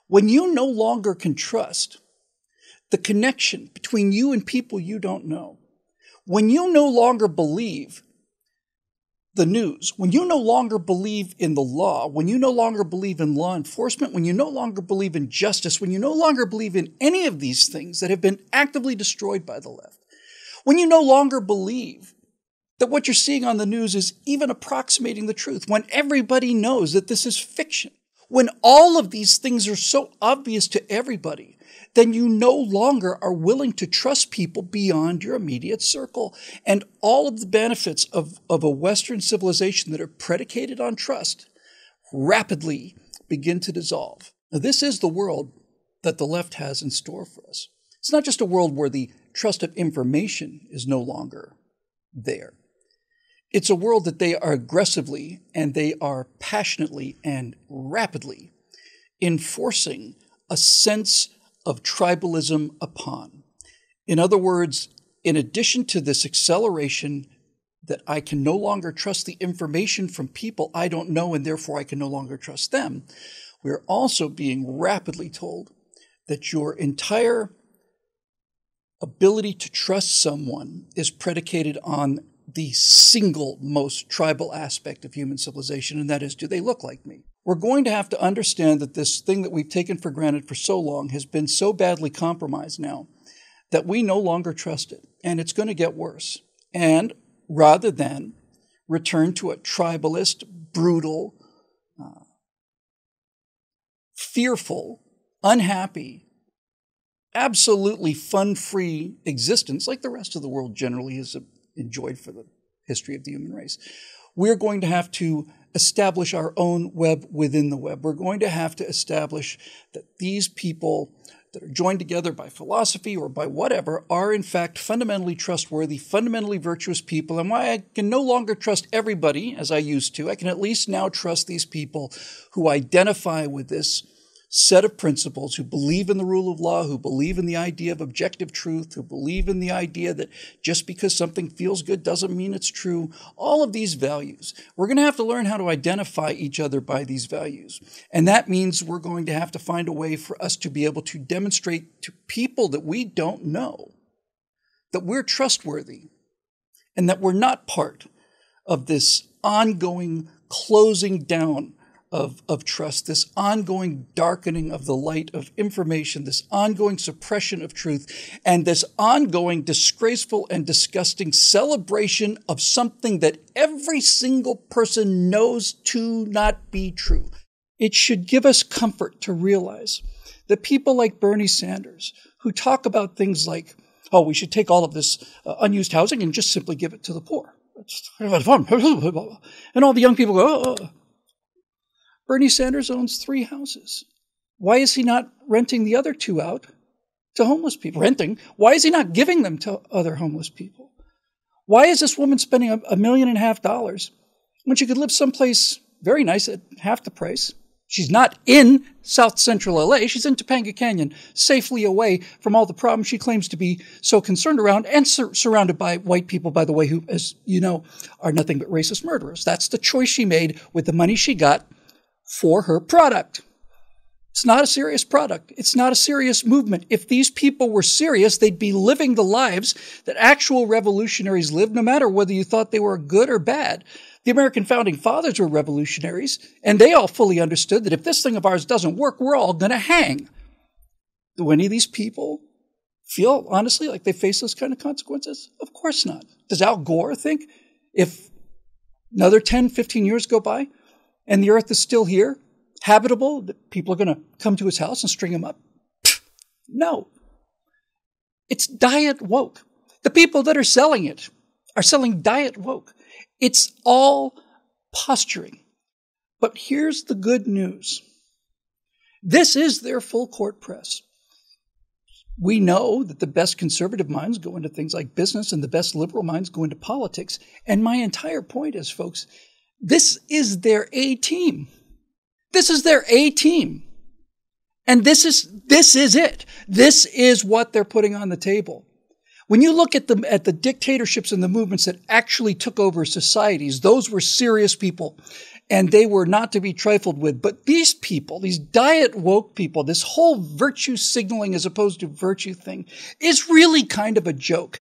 When you no longer can trust the connection between you and people you don't know, when you no longer believe the news, when you no longer believe in the law, when you no longer believe in law enforcement, when you no longer believe in justice, when you no longer believe in any of these things that have been actively destroyed by the left, when you no longer believe that what you're seeing on the news is even approximating the truth, when everybody knows that this is fiction, when all of these things are so obvious to everybody, then you no longer are willing to trust people beyond your immediate circle. And all of the benefits of a Western civilization that are predicated on trust rapidly begin to dissolve. Now, this is the world that the left has in store for us. It's not just a world where the trust of information is no longer there. It's a world that they are aggressively and they are passionately and rapidly enforcing a sense of tribalism upon. In other words, in addition to this acceleration that I can no longer trust the information from people I don't know and therefore I can no longer trust them, we're also being rapidly told that your entire ability to trust someone is predicated on the single most tribal aspect of human civilization, and that is, do they look like me? We're going to have to understand that this thing that we've taken for granted for so long has been so badly compromised now that we no longer trust it, and it's going to get worse. And rather than return to a tribalist, brutal, fearful, unhappy, absolutely fun-free existence like the rest of the world generally has enjoyed for the history of the human race, we're going to have to establish our own web within the web. We're going to have to establish that these people that are joined together by philosophy or by whatever are in fact fundamentally trustworthy, fundamentally virtuous people. And why I can no longer trust everybody as I used to, I can at least now trust these people who identify with this set of principles, who believe in the rule of law, who believe in the idea of objective truth, who believe in the idea that just because something feels good doesn't mean it's true. All of these values. We're going to have to learn how to identify each other by these values. And that means we're going to have to find a way for us to be able to demonstrate to people that we don't know that we're trustworthy and that we're not part of this ongoing closing down of trust, this ongoing darkening of the light of information, this ongoing suppression of truth, and this ongoing disgraceful and disgusting celebration of something that every single person knows to not be true. It should give us comfort to realize that people like Bernie Sanders, who talk about things like, oh, we should take all of this unused housing and just simply give it to the poor. And all the young people go, oh. Bernie Sanders owns 3 houses. Why is he not renting the other 2 out to homeless people? Renting. Why is he not giving them to other homeless people? Why is this woman spending $1.5 million when she could live someplace very nice at half the price? She's not in South Central LA. She's in Topanga Canyon, safely away from all the problems she claims to be so concerned around, and surrounded by white people, by the way, who, as you know, are nothing but racist murderers. That's the choice she made with the money she got for her product. It's not a serious product. It's not a serious movement. If these people were serious, they'd be living the lives that actual revolutionaries lived, no matter whether you thought they were good or bad. The American founding fathers were revolutionaries, and they all fully understood that if this thing of ours doesn't work, we're all going to hang. Do any of these people feel, honestly, like they face those kind of consequences? Of course not. Does Al Gore think if another 10, 15 years go by, and the earth is still here, habitable, that people are going to come to his house and string him up? No. It's diet woke. The people that are selling it are selling diet woke. It's all posturing. But here's the good news. This is their full court press. We know that the best conservative minds go into things like business and the best liberal minds go into politics. And my entire point is, folks, this is their A-team. This is their A-team. And this is it. This is what they're putting on the table. When you look at the dictatorships and the movements that actually took over societies, those were serious people. and they were not to be trifled with. But these people, these diet woke people, this whole virtue signaling as opposed to virtue thing is really kind of a joke.